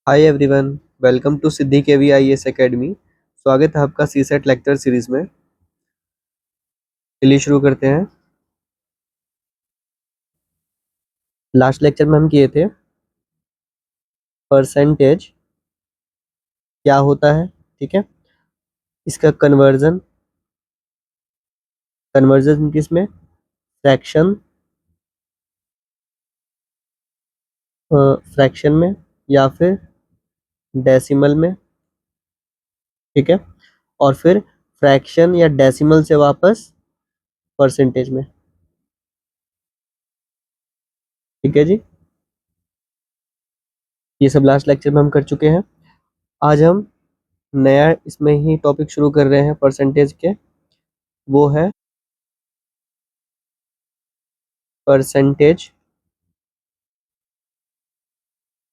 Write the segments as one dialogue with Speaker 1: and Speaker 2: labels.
Speaker 1: Hi everyone, welcome to Siddhi KV IAS academy. स्वागत है आपका सीसेट लेक्चर सीरीज में। चलिए शुरू करते हैं। लास्ट लेक्चर में हम किए थे परसेंटेज क्या होता है, ठीक है। इसका कन्वर्जन कन्वर्जन किसमें, फ्रैक्शन फ्रैक्शन में या फिर डेसिमल में, ठीक है। और फिर फ्रैक्शन या डेसिमल से वापस परसेंटेज में, ठीक है जी। ये सब लास्ट लेक्चर में हम कर चुके हैं। आज हम नया इसमें ही टॉपिक शुरू कर रहे हैं परसेंटेज के। वो है परसेंटेज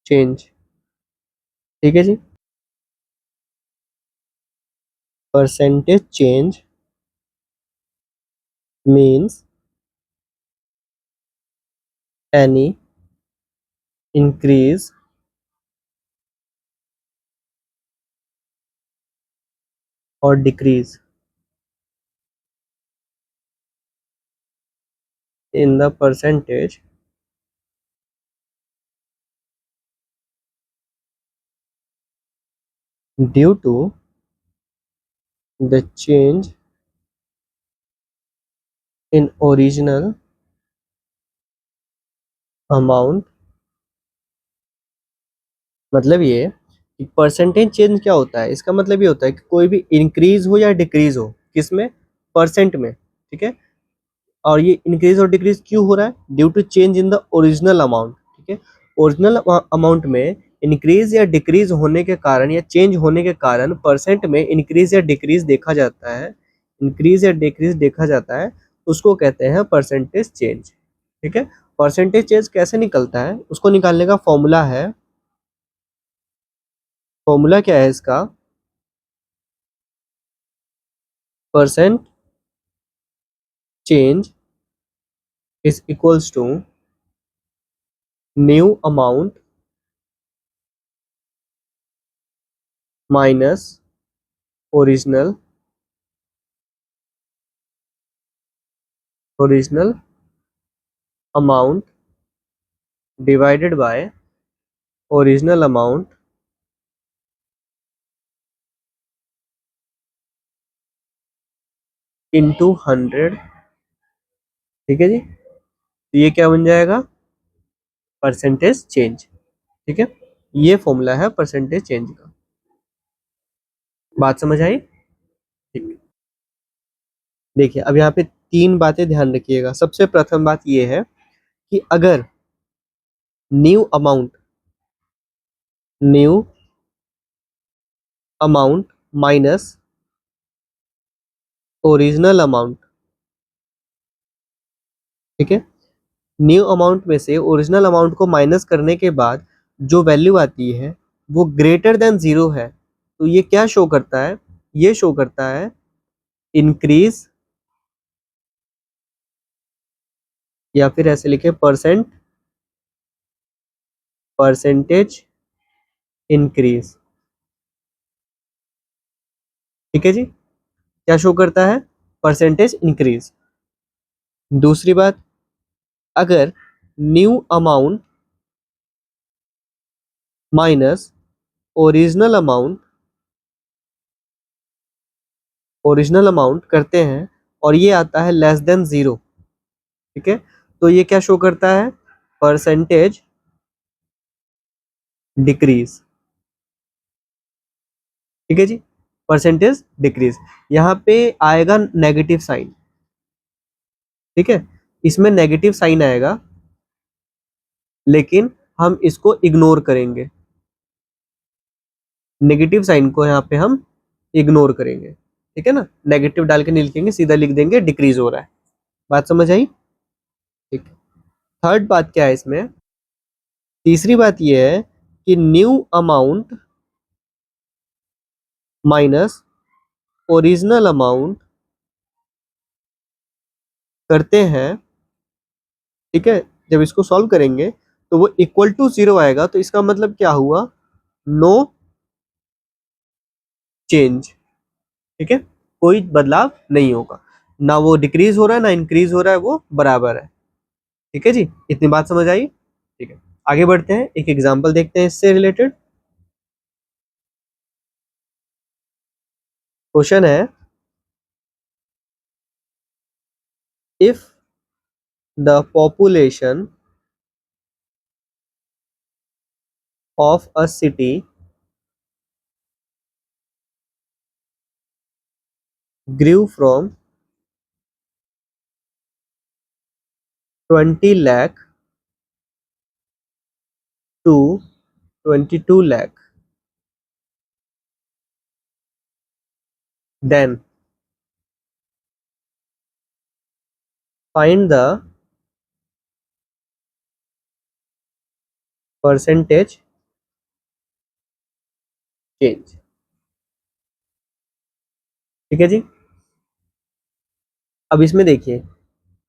Speaker 1: चेंज, ठीक है जी। Percentage change means any increase और decrease in the percentage due to the change in original amount। मतलब ये कि परसेंटेज चेंज क्या होता है, इसका मतलब ये होता है कि कोई भी इंक्रीज हो या डिक्रीज हो, किसमें, परसेंट में, ठीक है। और ये इंक्रीज और डिक्रीज क्यों हो रहा है, due to change in the original amount, ठीक है। ओरिजिनल अमाउंट में इंक्रीज या डिक्रीज होने के कारण या चेंज होने के कारण परसेंट में इंक्रीज या डिक्रीज देखा जाता है, इंक्रीज या डिक्रीज देखा जाता है, उसको कहते हैं परसेंटेज चेंज, ठीक है। परसेंटेज चेंज कैसे निकलता है, उसको निकालने का फॉर्मूला है, फॉर्मूला क्या है इसका, percent change is equals to new amount minus original original amount divided by original amount into 100, ठीक है जी। तो ये क्या बन जाएगा, परसेंटेज चेंज, ठीक है। ये फॉर्मूला है परसेंटेज चेंज का। बात समझ आई, ठीक। देखिए अब यहाँ पे तीन बातें ध्यान रखिएगा। सबसे प्रथम बात ये है कि अगर new amount minus original amount, ठीक है। न्यू अमाउंट में से ओरिजिनल अमाउंट को माइनस करने के बाद जो वैल्यू आती है वो ग्रेटर देन जीरो है, तो ये क्या शो करता है, ये शो करता है इंक्रीज, या फिर ऐसे लिखे परसेंटेज इंक्रीज, ठीक है जी। क्या शो करता है, परसेंटेज इंक्रीज। दूसरी बात, अगर new amount minus original amount करते हैं और ये आता है लेस देन जीरो, ठीक है, तो ये क्या शो करता है, परसेंटेज डिक्रीज, ठीक है जी। परसेंटेज डिक्रीज, यहाँ पे आएगा नेगेटिव साइन, ठीक है। इसमें नेगेटिव साइन आएगा लेकिन हम इसको इग्नोर करेंगे, नेगेटिव साइन को यहाँ पे हम इग्नोर करेंगे, ठीक है ना। नेगेटिव डाल के नहीं लिखेंगे, सीधा लिख देंगे डिक्रीज हो रहा है। बात समझ आई, ठीक। थर्ड बात क्या है इसमें, तीसरी बात यह है कि new amount minus original amount करते हैं, ठीक है। जब इसको सॉल्व करेंगे तो वो इक्वल टू जीरो आएगा, तो इसका मतलब क्या हुआ, नो चेंज, ठीक है, कोई बदलाव नहीं होगा, ना वो डिक्रीज हो रहा है ना इंक्रीज हो रहा है, वो बराबर है। ठीक है जी, इतनी बात समझ आई? ठीक है, आगे बढ़ते हैं, एक एग्जांपल देखते हैं इससे रिलेटेड। क्वेश्चन है, if the population of a city grew from 20 lakh to 22 lakh, then find the percentage change। ठीक है जी, अब इसमें देखिए,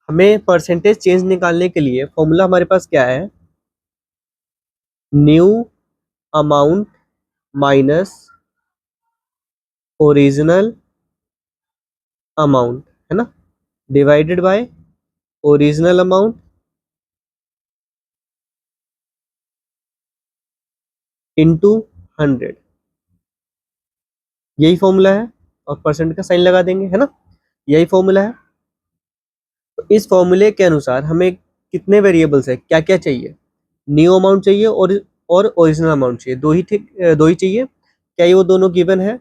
Speaker 1: हमें परसेंटेज चेंज निकालने के लिए फॉर्मूला हमारे पास क्या है, new amount minus original amount, है ना, divided by original amount into 100। यही फॉर्मूला है, और परसेंट का साइन लगा देंगे, है ना, यही फॉर्मूला है। तो इस फॉर्मूले के अनुसार हमें कितने वेरिएबल्स है, क्या क्या चाहिए, न्यू अमाउंट चाहिए और ओरिजिनल अमाउंट चाहिए, दो ही, ठीक, दो ही चाहिए। क्या ये वो दोनों गिवन है?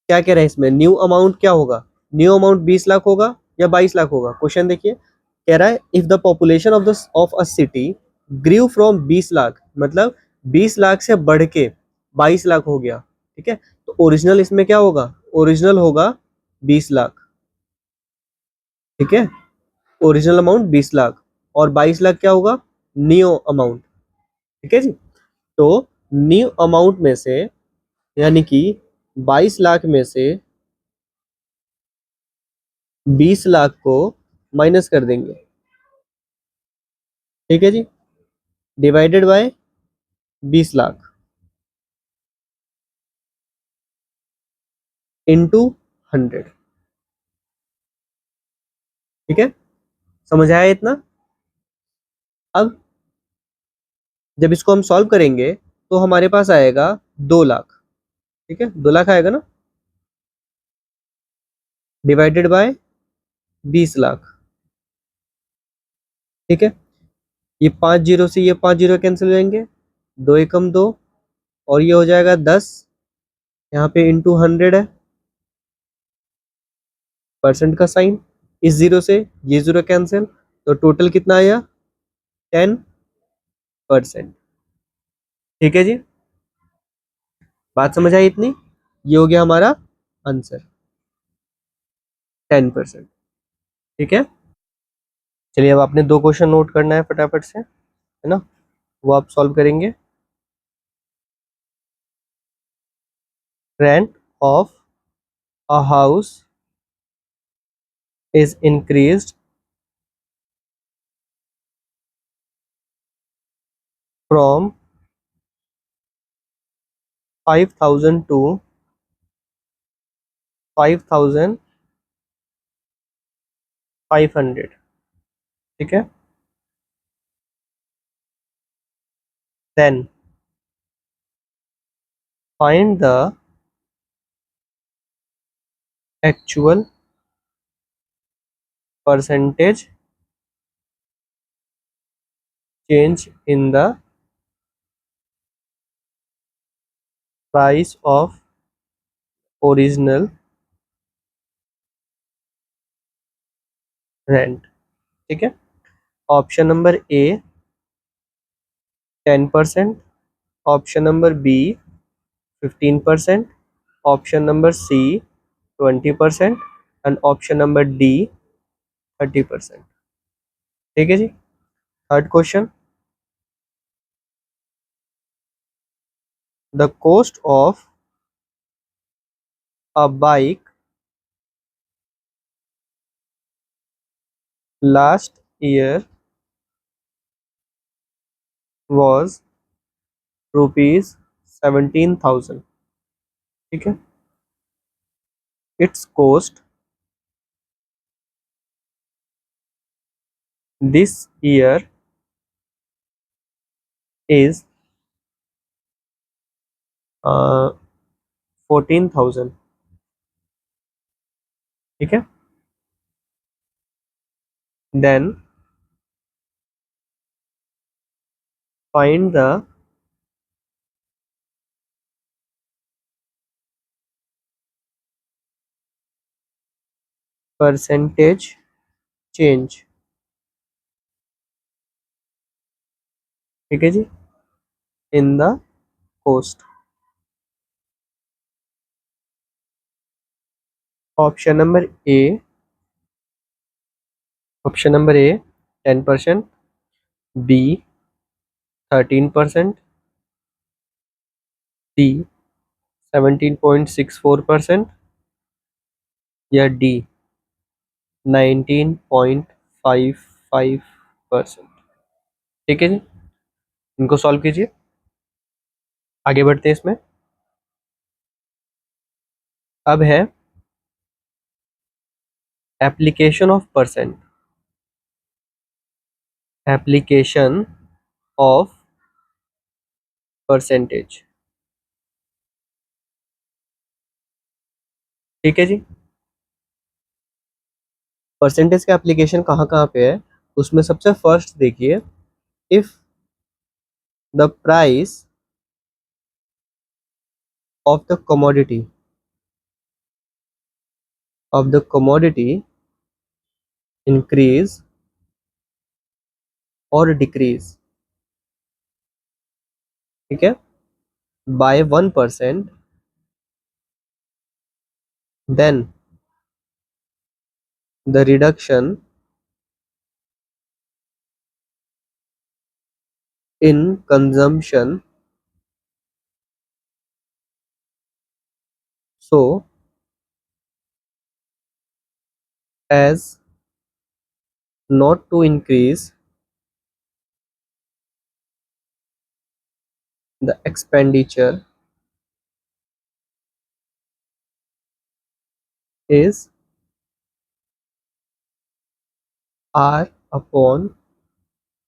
Speaker 1: क्या कह रहे हैं इसमें, न्यू अमाउंट क्या होगा, न्यू अमाउंट 20 लाख होगा या 22 लाख होगा? क्वेश्चन देखिए, कह रहा है if the population of a city grew from 20 lakh, मतलब 20 लाख से बढ़ के 22 लाख हो गया, ठीक है, तो ओरिजिनल इसमें क्या होगा, ओरिजिनल होगा 20 लाख, ठीक है, ओरिजिनल अमाउंट 20 लाख, और 22 लाख क्या होगा, न्यू अमाउंट। ठीक है जी, तो न्यू अमाउंट में से, यानी कि 22 लाख में से 20 लाख को माइनस कर देंगे, ठीक है जी, डिवाइडेड बाय 20 लाख इनटू 100। ठीक है, समझ आया इतना? अब जब इसको हम सॉल्व करेंगे तो हमारे पास आएगा 2 लाख, ठीक है, 2 लाख आएगा ना, डिवाइडेड बाय 20 लाख। ठीक है, ये 5 जीरो से ये 5 जीरो कैंसिल हो जाएंगे, 2 एकम 2, और ये हो जाएगा 10, यहाँ पे इंटू 100 है, परसेंट का साइन, इस जीरो से ये जीरो कैंसिल, तो टोटल कितना आया, 10%। ठीक है जी, बात समझ आई इतनी? ये हो गया हमारा आंसर, 10%। ठीक है, चलिए अब आपने दो क्वेश्चन नोट करना है फटाफट से, है ना, वो आप सॉल्व करेंगे। Rent of a house is increased from 5,000 to 5,500। ठीक है, then find the actual percentage change in the price of original rent। ठीक है, option number A 10%, option number B 15%, option number C 20%, and option number D 30%। ठीक है जी, third question, the cost of a bike last year was ₹17,000, ठीक है। It's cost this year is 14,000, ठीक है। Then find the percentage change, ठीक है जी, in the cost. Option number A, 10%, B 13%, C 17.64% या डी 19.55%, ठीक है जी। इनको सॉल्व कीजिए, आगे बढ़ते हैं इसमें। अब है application of percent, application of percentage, ठीक है जी। परसेंटेज का एप्लीकेशन कहाँ कहाँ पे है, उसमें सबसे फर्स्ट देखिए, if the price of the commodity increase और डिक्रीज, ठीक है, by 1%, then the reduction in consumption, so as not to increase the expenditure is R upon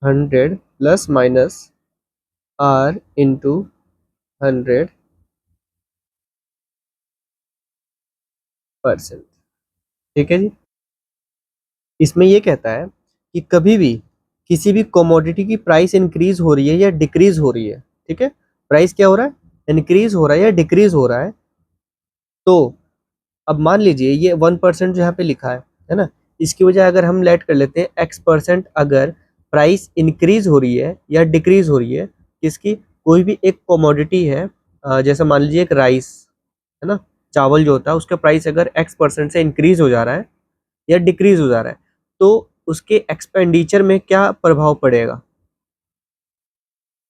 Speaker 1: 100 plus minus R into 100%, ठीक है जी। इसमें ये कहता है कि कभी भी किसी भी कमोडिटी की प्राइस इंक्रीज हो रही है या डिक्रीज हो रही है, ठीक है, प्राइस क्या हो रहा है, इंक्रीज हो रहा है या डिक्रीज हो रहा है, तो अब मान लीजिए ये 1% जो यहाँ पे लिखा है ना, इसकी वजह अगर हम लेट कर लेते हैं X%, अगर प्राइस इंक्रीज हो रही है या डिक्रीज हो रही है किसकी, कोई भी एक कमोडिटी है, जैसे मान लीजिए एक राइस है ना, चावल जो होता है उसका प्राइस अगर X% से इंक्रीज हो जा रहा है या डिक्रीज हो जा रहा है, तो उसके एक्सपेंडिचर में क्या प्रभाव पड़ेगा,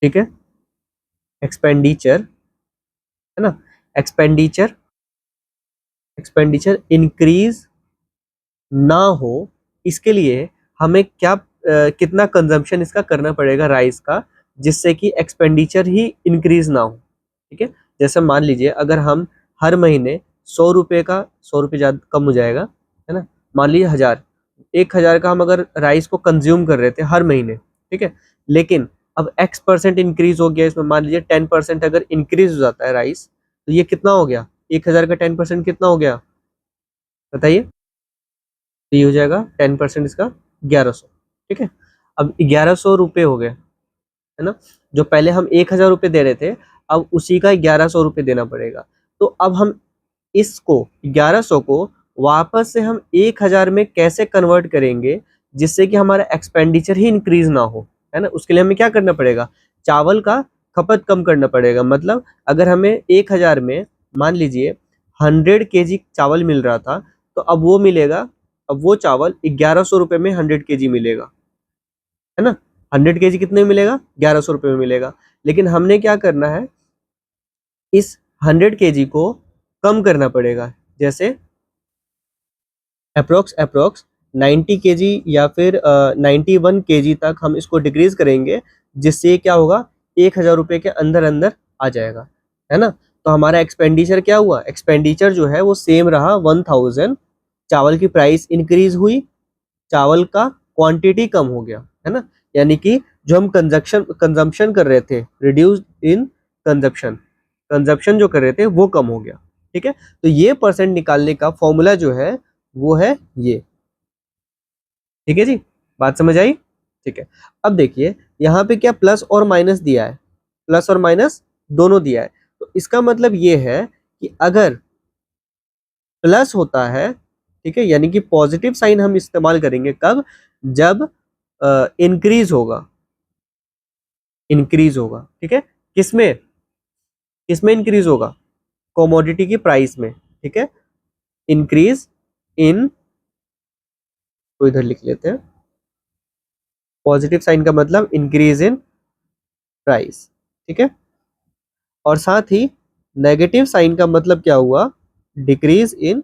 Speaker 1: ठीक है, एक्सपेंडिचर है ना, एक्सपेंडिचर एक्सपेंडिचर इंक्रीज ना हो, इसके लिए हमें क्या कितना कंजम्पशन इसका करना पड़ेगा राइस का, जिससे कि एक्सपेंडिचर ही इंक्रीज ना हो, ठीक है। जैसे मान लीजिए अगर हम हर महीने 100 रुपये का, 100 रुपये ज़्यादा कम हो जाएगा है ना, मान लीजिए 1,000 का हम अगर राइस को कंज्यूम कर रहे थे हर महीने, ठीक है, लेकिन अब X% इंक्रीज हो गया इसमें, मान लीजिए 10% अगर इंक्रीज हो जाता है राइस, तो ये कितना हो गया, 1,000 का 10% कितना हो गया बताइए, तो ये हो जाएगा 10% इसका 1,100, ठीक है। अब 1,100 रुपये हो गए है ना, जो पहले हम 1,000 रुपये दे रहे थे, अब उसी का 1,100 रुपये देना पड़ेगा। तो अब हम इसको 1,100 को वापस से हम 1,000 में कैसे कन्वर्ट करेंगे, जिससे कि हमारा एक्सपेंडिचर ही इंक्रीज ना हो, है ना, उसके लिए हमें क्या करना पड़ेगा, चावल का खपत कम करना पड़ेगा। मतलब अगर हमें 1,000 में मान लीजिए 100 kg चावल मिल रहा था, तो अब वो मिलेगा, अब वो चावल 1,100 रुपये में 100 kg मिलेगा, है ना, 100 kg कितने में मिलेगा, 1,100 रुपये में मिलेगा। लेकिन हमने क्या करना है, इस 100 kg को कम करना पड़ेगा, जैसे अप्रोक्स 90 kg या फिर 91 kg तक हम इसको डिक्रीज करेंगे, जिससे क्या होगा, 1000 रुपये के अंदर अंदर आ जाएगा, है ना। तो हमारा एक्सपेंडिचर क्या हुआ, एक्सपेंडिचर जो है वो सेम रहा 1000। चावल की प्राइस इंक्रीज हुई, चावल का क्वांटिटी कम हो गया, है ना। यानी कि जो हम कंजम्पशन कर रहे थे, रिड्यूस इन कंजप्शन, कंजप्शन जो कर रहे थे वो कम हो गया। ठीक है, तो ये परसेंट निकालने का फॉर्मूला जो है वो है ये। ठीक है जी, बात समझ आई। ठीक है, अब देखिए यहाँ पे क्या प्लस और माइनस दिया है, प्लस और माइनस दोनों दिया है। तो इसका मतलब ये है कि अगर प्लस होता है, ठीक है, यानी कि पॉजिटिव साइन हम इस्तेमाल करेंगे कब, जब इंक्रीज होगा, इंक्रीज होगा। ठीक है, किसमें, किसमें इंक्रीज होगा, कमोडिटी की प्राइस में। ठीक है, इंक्रीज इन, तो इधर लिख लेते हैं, पॉजिटिव साइन का मतलब इंक्रीज इन प्राइस। ठीक है, और साथ ही नेगेटिव साइन का मतलब क्या हुआ, डिक्रीज इन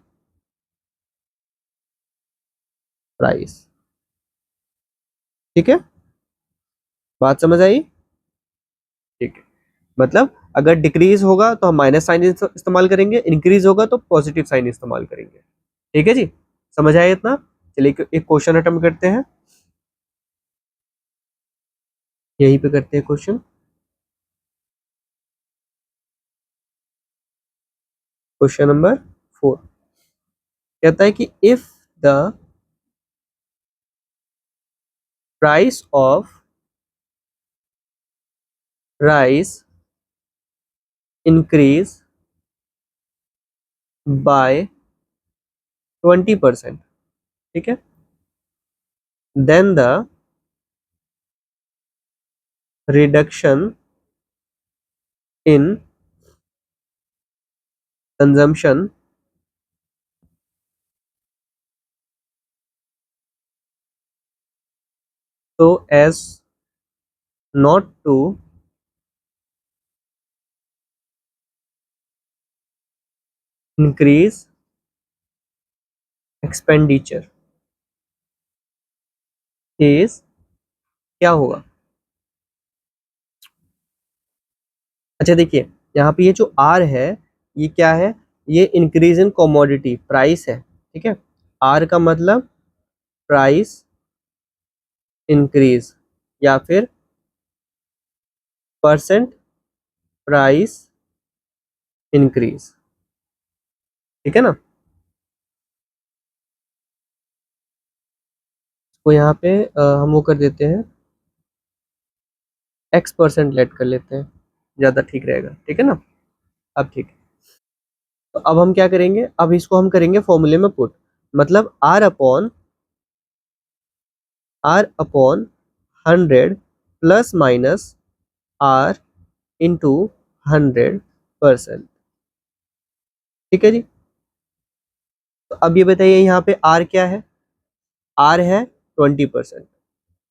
Speaker 1: प्राइस। ठीक है, बात समझ आई। ठीक है, मतलब अगर डिक्रीज होगा तो हम माइनस साइन इस्तेमाल करेंगे, इंक्रीज होगा तो पॉजिटिव साइन इस्तेमाल करेंगे। ठीक है जी, समझ आया इतना। चलिए एक क्वेश्चन अटेम्प्ट करते हैं, यहीं पे करते हैं क्वेश्चन। क्वेश्चन नंबर 4 कहता है कि if the price of rice increase by 20%, ठीक है, then the reduction in consumption so as not to increase expenditure is, क्या होगा। अच्छा देखिए, यहाँ पे ये जो आर है ये क्या है, ये इंक्रीज इन कमोडिटी प्राइस है। ठीक है, आर का मतलब प्राइस इंक्रीज या फिर परसेंट प्राइस इंक्रीज। ठीक है ना, तो यहाँ पे हम वो कर देते हैं, x% लेट कर लेते हैं, ज़्यादा ठीक रहेगा। ठीक है ना, अब ठीक है। तो अब हम क्या करेंगे, अब इसको हम करेंगे फॉर्मूले में पुट, मतलब r upon 100 plus minus r into 100%। ठीक है जी, तो अब ये बताइए यहाँ पे r क्या है, r है 20%।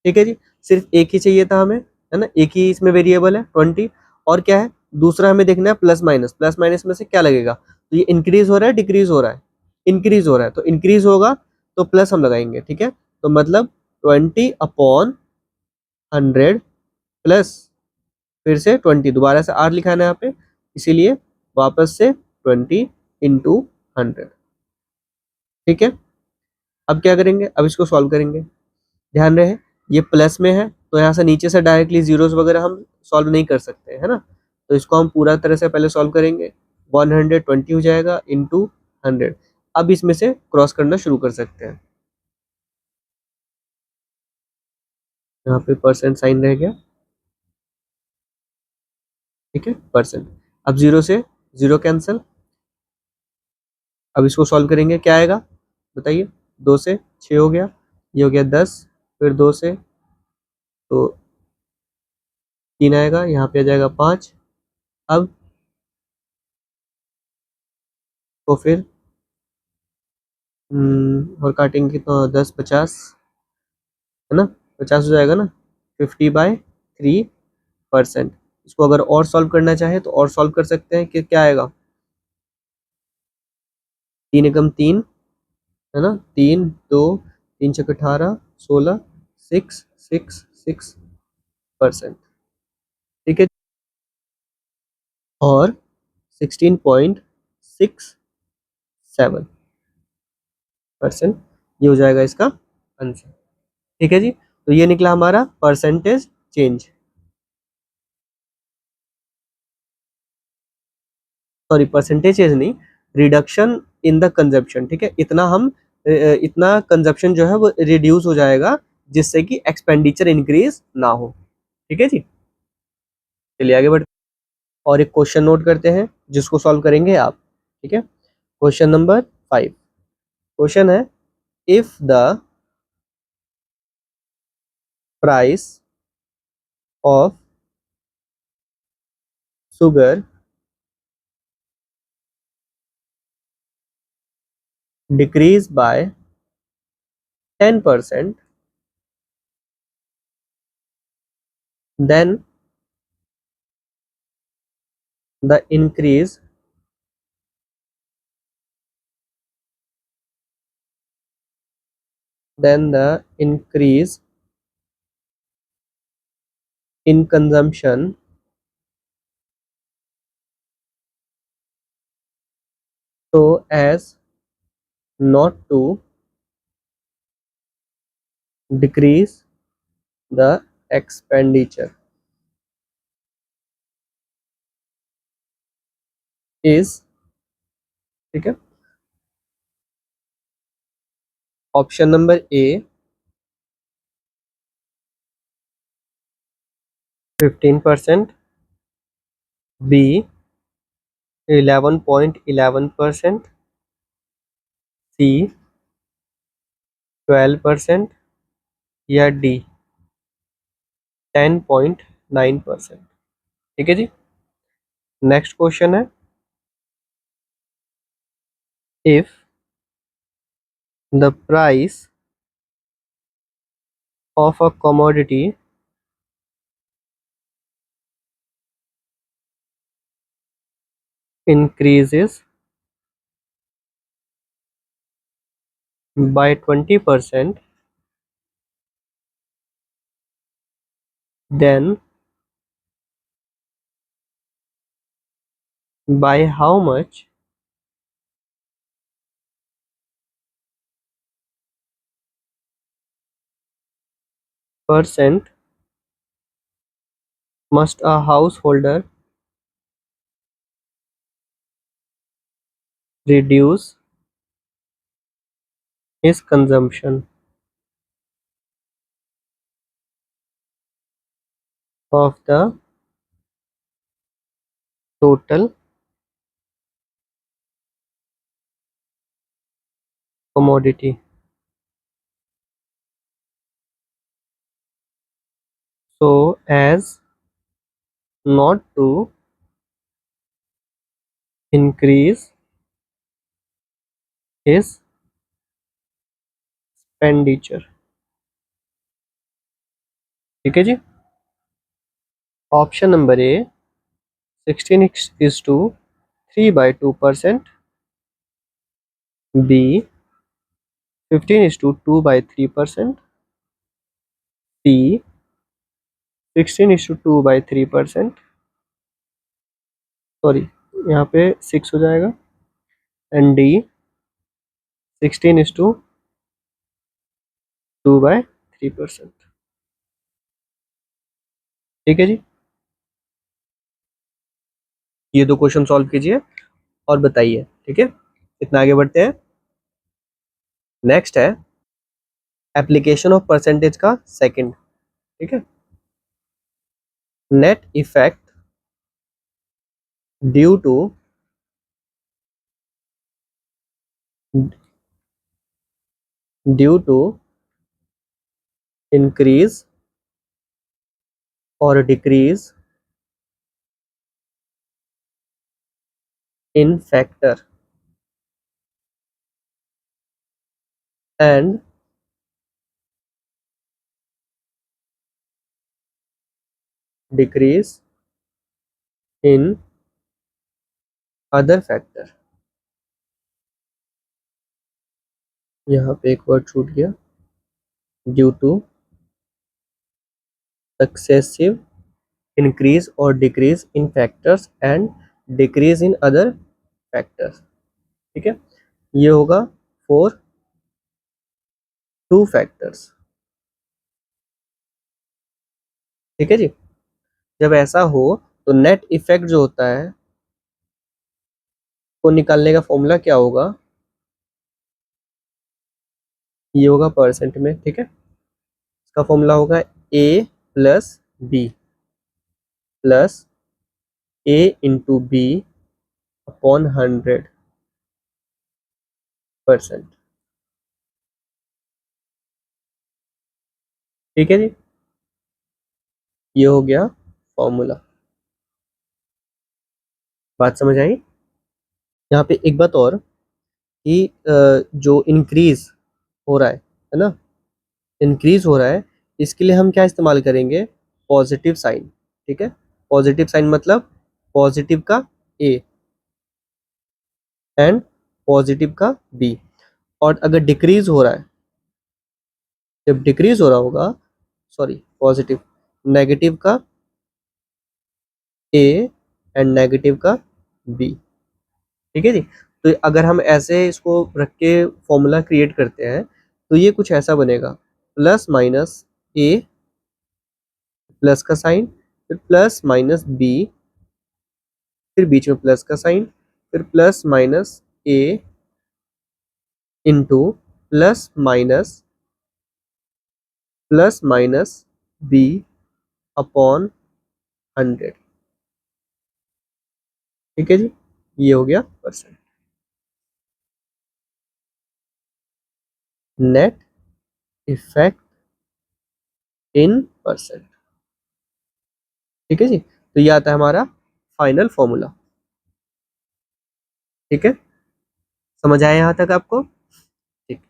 Speaker 1: ठीक है जी, सिर्फ एक ही चाहिए था हमें, है ना, एक ही इसमें वेरिएबल है 20। और क्या है दूसरा हमें देखना है प्लस माइनस, प्लस माइनस में से क्या लगेगा, तो ये इंक्रीज हो रहा है डिक्रीज हो रहा है, इंक्रीज हो रहा है, तो इंक्रीज होगा तो प्लस हम लगाएंगे। ठीक है, तो मतलब 20/100 प्लस फिर से 20, दोबारा से r लिखा है ना यहाँ पे, इसीलिए वापस से 20/100। ठीक है, अब क्या करेंगे, अब इसको सॉल्व करेंगे। ध्यान रहे ये प्लस में है तो यहाँ से नीचे से डायरेक्टली जीरोस वगैरह हम सॉल्व नहीं कर सकते, है ना। तो इसको हम पूरा तरह से पहले सॉल्व करेंगे, 120 हो जाएगा इंटू 100। अब इसमें से क्रॉस करना शुरू कर सकते हैं, यहाँ पे परसेंट साइन रह गया। ठीक है, परसेंट, अब जीरो से जीरो कैंसिल। अब इसको सॉल्व करेंगे, क्या आएगा बताइए, 2 से 6 हो गया, ये हो गया 10, फिर 2 से तो 3 आएगा, यहाँ पे आ जाएगा 5। अब तो फिर और काटेंगे तो 10 50, है ना, 50 हो जाएगा ना, 50/3%। इसको अगर और सॉल्व करना चाहे तो और सॉल्व कर सकते हैं कि क्या आएगा, 3 एकम 3, है ना, 3 2, 3 6 18 16, 6 6 6%। ठीक है। और 16.67%, ये हो जाएगा इसका आंसर। ठीक है जी, तो ये निकला हमारा percentage change, sorry percentage change नहीं, रिडक्शन इन द कंजप्शन। ठीक है, इतना हम इतना कंजप्शन जो है वो रिड्यूस हो जाएगा, जिससे कि एक्सपेंडिचर इंक्रीज ना हो। ठीक है जी, चलिए आगे बढ़ते हैं। और एक क्वेश्चन नोट करते हैं जिसको सॉल्व करेंगे आप। ठीक है, क्वेश्चन नंबर 5। क्वेश्चन है, if the price of sugar decrease by 10%, then the increase then the increase in consumption so as not to decrease the expenditure is, ठीक है, ऑप्शन नंबर ए 15%, बी 11.11%, सी 12% या डी 10.9%। ठीक है जी, नेक्स्ट क्वेश्चन है, if the price of a commodity increases by 20%, then by how much percent must a householder reduce his consumption of the total commodity so as not to increase his expenditure। ठीक है जी, option number A 16:3/2%, B 15:2/3%, C 16:2/3%, sorry यहाँ पे 6 हो जाएगा, and D 16:2/3%। ठीक है जी, ये दो क्वेश्चन सॉल्व कीजिए और बताइए। ठीक है, इतना आगे बढ़ते हैं। नेक्स्ट है एप्लीकेशन ऑफ परसेंटेज का सेकंड। ठीक है, net effect due to due to increase और decrease in factor and decrease in other factor. यहाँ पे एक वर्ड छूट गया, due to successive increase or decrease in factors and decrease in other factors. ठीक है, ये होगा फॉर टू फैक्टर्स। ठीक है जी। जब ऐसा हो तो नेट इफेक्ट जो होता है को निकालने का फॉर्मूला क्या होगा, ये होगा परसेंट में। ठीक है, इसका फॉर्मूला होगा ए प्लस बी प्लस ए इंटू बी अपॉन 100%। ठीक है जी, ये हो गया फॉर्मूला। बात समझ आई। यहाँ पे एक बात और कि जो इंक्रीज हो रहा है ना, इंक्रीज हो रहा है, इसके लिए हम क्या इस्तेमाल करेंगे, पॉजिटिव साइन। ठीक है, पॉजिटिव साइन मतलब पॉजिटिव का ए एंड पॉजिटिव का बी। और अगर डिक्रीज हो रहा है, जब डिक्रीज हो रहा होगा, सॉरी पॉजिटिव, नेगेटिव का ए एंड नेगेटिव का बी। ठीक है जी। तो अगर हम ऐसे इसको रख के फॉर्मूला क्रिएट करते हैं तो ये कुछ ऐसा बनेगा, प्लस माइनस ए, प्लस का साइन, फिर प्लस माइनस बी, फिर बीच में प्लस का साइन, फिर plus minus A into plus minus B upon 100। ठीक है जी, ये हो गया percent. Net effect in percent. ठीक है जी, तो ये आता है हमारा फाइनल फॉर्मूला। ठीक है, समझ आया यहाँ तक आपको। ठीक,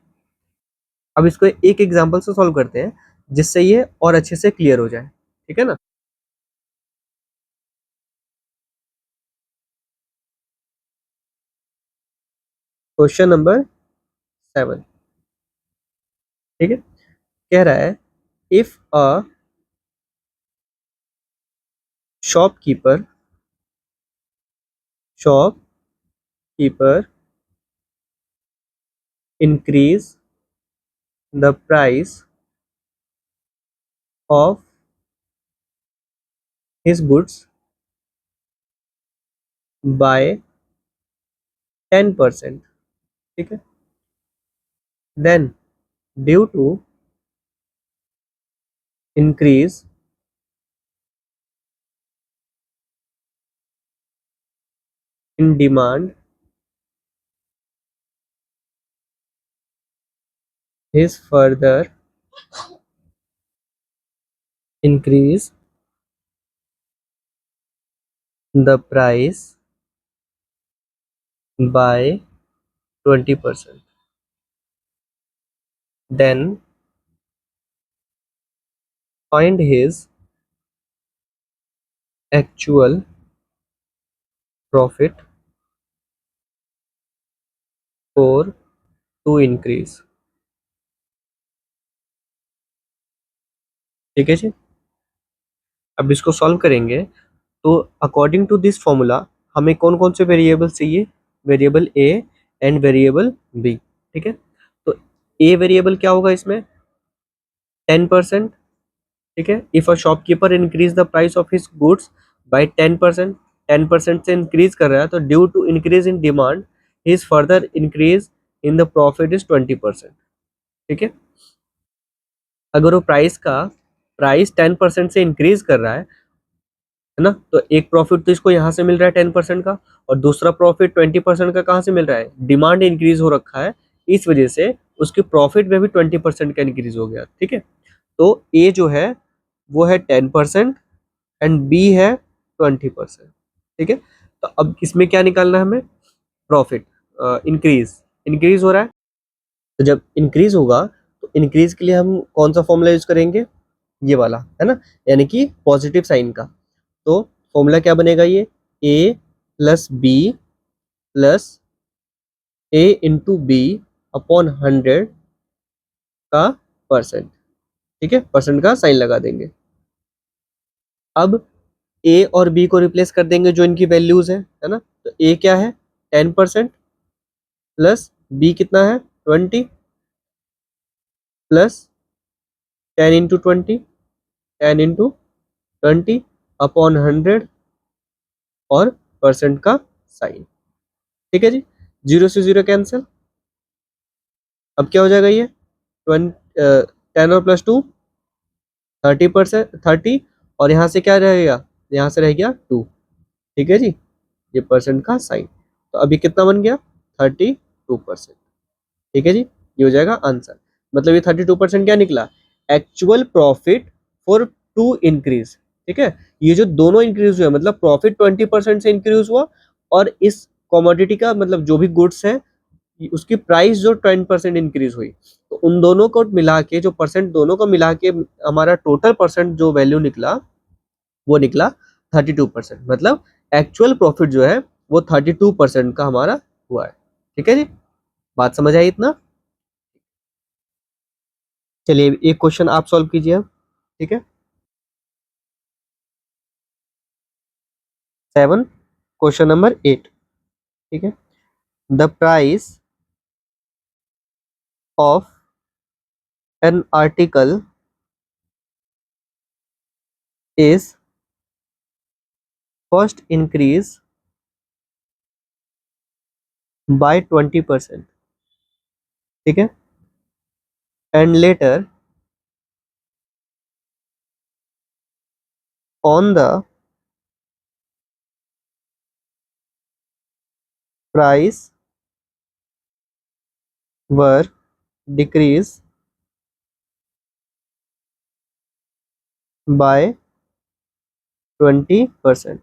Speaker 1: अब इसको एक एग्जांपल से सॉल्व करते हैं जिससे ये और अच्छे से क्लियर हो जाए। ठीक है ना। Question number 7। ठीक है, कह रहा है if a shopkeeper shopkeeper increase the price of his goods by 10%। ठीक है, then due to increase in demand, his further increase the price by 20%, then find his actual profit for to increase। ठीक है जी, अब इसको solve करेंगे तो according to this formula हमें कौन कौन से वेरिएबल चाहिए, variable A and variable B. ठीक है, तो ए वेरिएबल क्या होगा इसमें, 10%। ठीक है, if a shopkeeper increase the price of his goods by 10%, 10% से इंक्रीज कर रहा है तो due to increase in demand his further increase in the profit is 20%। ठीक है, अगर वो प्राइस 10% से इंक्रीज कर रहा है ना, तो एक प्रॉफिट तो इसको यहाँ से मिल रहा है 10% का, और दूसरा प्रॉफिट 20% का कहाँ से मिल रहा है, डिमांड इंक्रीज हो रखा है, इस वजह से उसके प्रॉफिट में भी 20% का इंक्रीज हो गया। ठीक है, तो ए जो है वो है 10% एंड बी है 20%। ठीक है, तो अब इसमें क्या निकालना है हमें, प्रॉफिट, इंक्रीज, इंक्रीज हो रहा है, तो जब इंक्रीज होगा तो इंक्रीज के लिए हम कौन सा फॉर्मूला यूज करेंगे, ये वाला है ना, यानी कि पॉजिटिव साइन का। तो फॉर्मूला क्या बनेगा, ये ए प्लस बी प्लस ए इंटू बी अपॉन 100 का परसेंट। ठीक है, परसेंट का साइन लगा देंगे। अब ए और बी को रिप्लेस कर देंगे जो इनकी वैल्यूज है ना। तो ए क्या है 10% प्लस बी कितना है 20 प्लस 10 × 20 10 × 20 अपॉन 100 और परसेंट का साइन। ठीक है जी, 0 से 0 कैंसिल। अब क्या हो जाएगा ये 10 और +2 30%, 30 और यहाँ से क्या रहेगा, यहाँ से रह गया 2। ठीक है जी, ये परसेंट का साइन। तो अभी कितना बन गया 32%। ठीक है जी, ये हो जाएगा आंसर। मतलब ये 32% क्या निकला, एक्चुअल प्रॉफिट फॉर 2 इंक्रीज। ठीक है, ये जो दोनों इंक्रीज हुए मतलब प्रॉफिट 20% से इंक्रीज हुआ और इस कमोडिटी का मतलब जो भी गुड्स है उसकी प्राइस जो 10% इंक्रीज हुई। तो उन दोनों को मिला के जो परसेंट दोनों को मिला के हमारा टोटल परसेंट जो वैल्यू निकला वो निकला 32%। मतलब एक्चुअल प्रॉफिट जो है वो 32% का हमारा हुआ है। ठीक है जी, बात समझ आई इतना। चलिए एक क्वेश्चन आप सॉल्व कीजिए अब। ठीक है, 7, क्वेश्चन नंबर 8। ठीक है, the price of an article is first increase by 20%। ठीक है, and later on the price were decrease by 20%,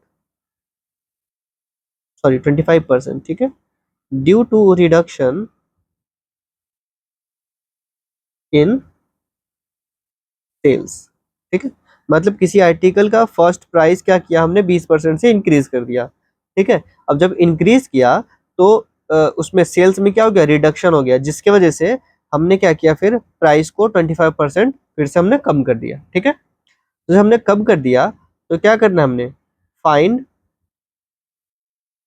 Speaker 1: sorry 25%। ठीक है, due to reduction in sales. ठीक है, मतलब किसी आर्टिकल का फर्स्ट प्राइस क्या किया हमने 20% से इंक्रीज कर दिया। ठीक है, अब जब इंक्रीज किया तो उसमें सेल्स में क्या हो गया, रिडक्शन हो गया, जिसके वजह से हमने क्या किया फिर प्राइस को 25% फिर से हमने कम कर दिया। ठीक है, तो जब हमने कम कर दिया तो क्या करना है हमने, find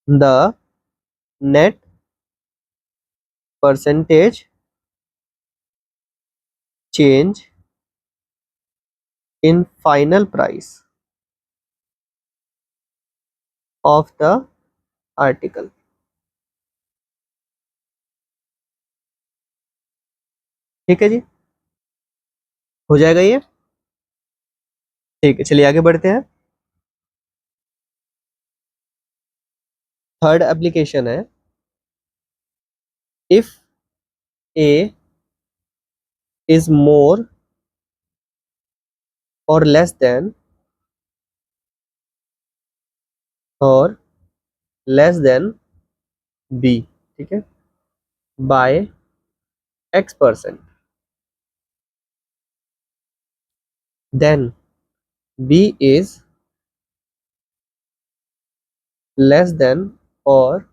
Speaker 1: the net percentage change in final price of the article. ठीक है जी, हो जाएगा ये। ठीक है, चलिए आगे बढ़ते हैं। थर्ड एप्लीकेशन है, इफ ए इज मोर और लेस देन और लेस देन बी। ठीक है, by X%, then B is less than और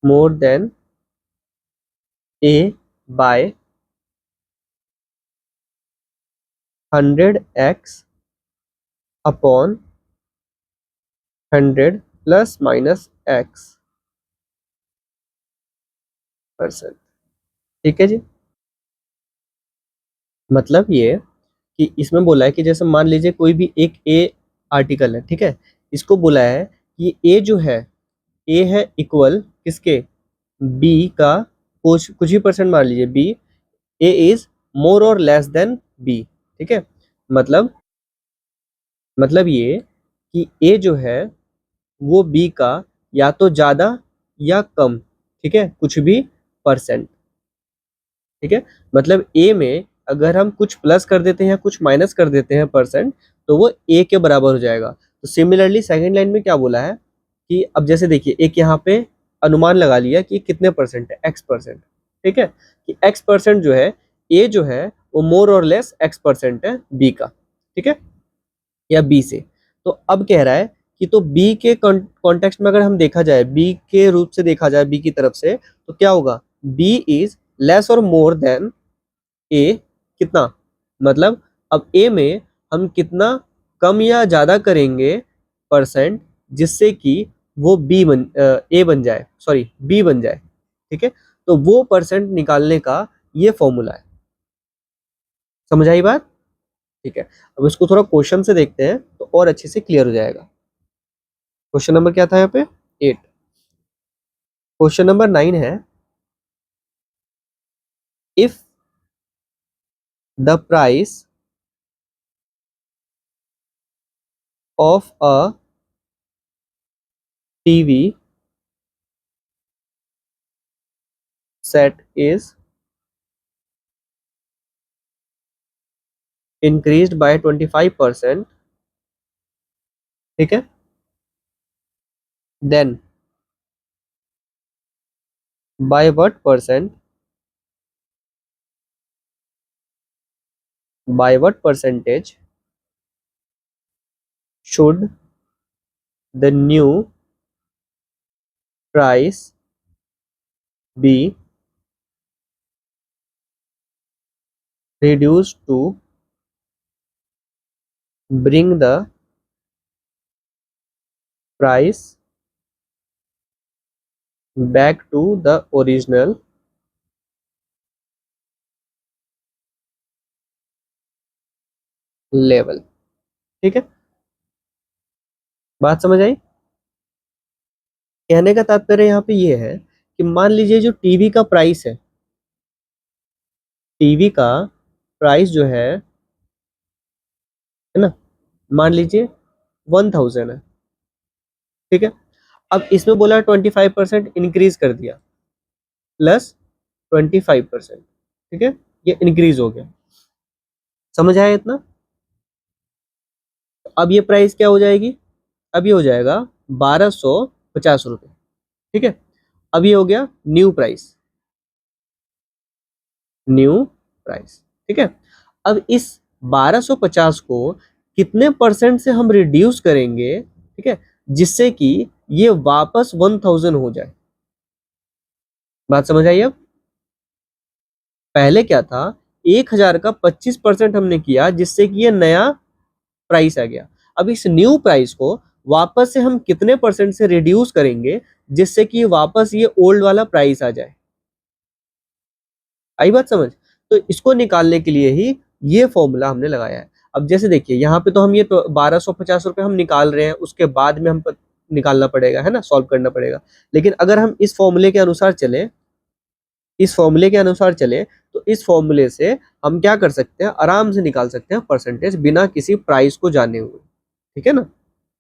Speaker 1: more than A by 100x upon 100 plus minus X%। ठीक है जी, मतलब ये कि इसमें बोला है कि जैसे मान लीजिए कोई भी एक ए आर्टिकल है। ठीक है, इसको बोला है कि ए जो है, ए है इक्वल किसके, बी का कुछ कुछ ही परसेंट मान लीजिए बी, ए इज मोर और लेस देन बी। ठीक है, मतलब मतलब ये कि ए जो है वो बी का या तो ज्यादा या कम, ठीक है, कुछ भी परसेंट। ठीक है, मतलब ए में अगर हम कुछ प्लस कर देते हैं या कुछ माइनस कर देते हैं परसेंट तो वो ए के बराबर हो जाएगा। तो सिमिलरली सेकंड लाइन में क्या बोला है कि अब जैसे देखिए एक यहाँ पे अनुमान लगा लिया कि कितने परसेंट है, X%। ठीक है, कि X% जो है, ए जो है वो मोर और लेस X% है बी का। ठीक है, या बी से। तो अब कह रहा है कि तो बी के कॉन्टेक्स्ट में अगर हम देखा जाए, बी के रूप से देखा जाए, बी की तरफ से, तो क्या होगा, बी इज लेस और मोर देन ए कितना, मतलब अब ए में हम कितना कम या ज़्यादा करेंगे परसेंट, जिससे कि वो ए बन जाए, सॉरी बी बन जाए, ठीक है। तो वो परसेंट निकालने का ये फॉर्मूला है। समझ आई बात? ठीक है। अब इसको थोड़ा क्वेश्चन से देखते हैं तो और अच्छे से क्लियर हो जाएगा। क्वेश्चन नंबर क्या था यहाँ पे? 8। क्वेश्चन नंबर 9 है, if the price of a TV set is increased by 25%, ठीक है, then by what percent, by what percentage should the new price be reduced to bring the price back to the original level, ठीक है। बात समझ आई? कहने का तात्पर्य यहाँ पे ये है कि मान लीजिए जो टीवी का प्राइस है, टीवी का प्राइस जो है ना, मान लीजिए 1000 है, ठीक है। अब इसमें बोला 25% इंक्रीज कर दिया, प्लस 25%, ठीक है, ये इंक्रीज हो गया। समझ आया इतना? अब ये प्राइस क्या हो जाएगी? अब ये हो जाएगा 1250 रुपये, ठीक है। अब ये हो गया न्यू प्राइस, न्यू प्राइस, ठीक है। अब इस 1250 को कितने परसेंट से हम रिड्यूस करेंगे, ठीक है, जिससे कि ये वापस 1000 हो जाए। बात समझ आई? अब पहले क्या था, 1000 का 25% हमने किया, जिससे कि ये नया प्राइस आ गया। अब इस न्यू प्राइस को वापस से हम कितने परसेंट से रिड्यूस करेंगे, जिससे कि वापस ये ओल्ड वाला प्राइस आ जाए। आई बात समझ? तो इसको निकालने के लिए ही ये फॉर्मूला हमने लगाया है। अब जैसे देखिए यहाँ पे तो हम ये 1250 रुपये हम निकाल रहे हैं, उसके बाद में हम निकालना पड़ेगा, है ना, सॉल्व करना पड़ेगा। लेकिन अगर हम इस फॉर्मूले के अनुसार चले, इस फॉर्मूले के अनुसार चले, तो इस फॉर्मूले से हम क्या कर सकते हैं, आराम से निकाल सकते हैं परसेंटेज बिना किसी प्राइस को जाने हुए, ठीक है ना।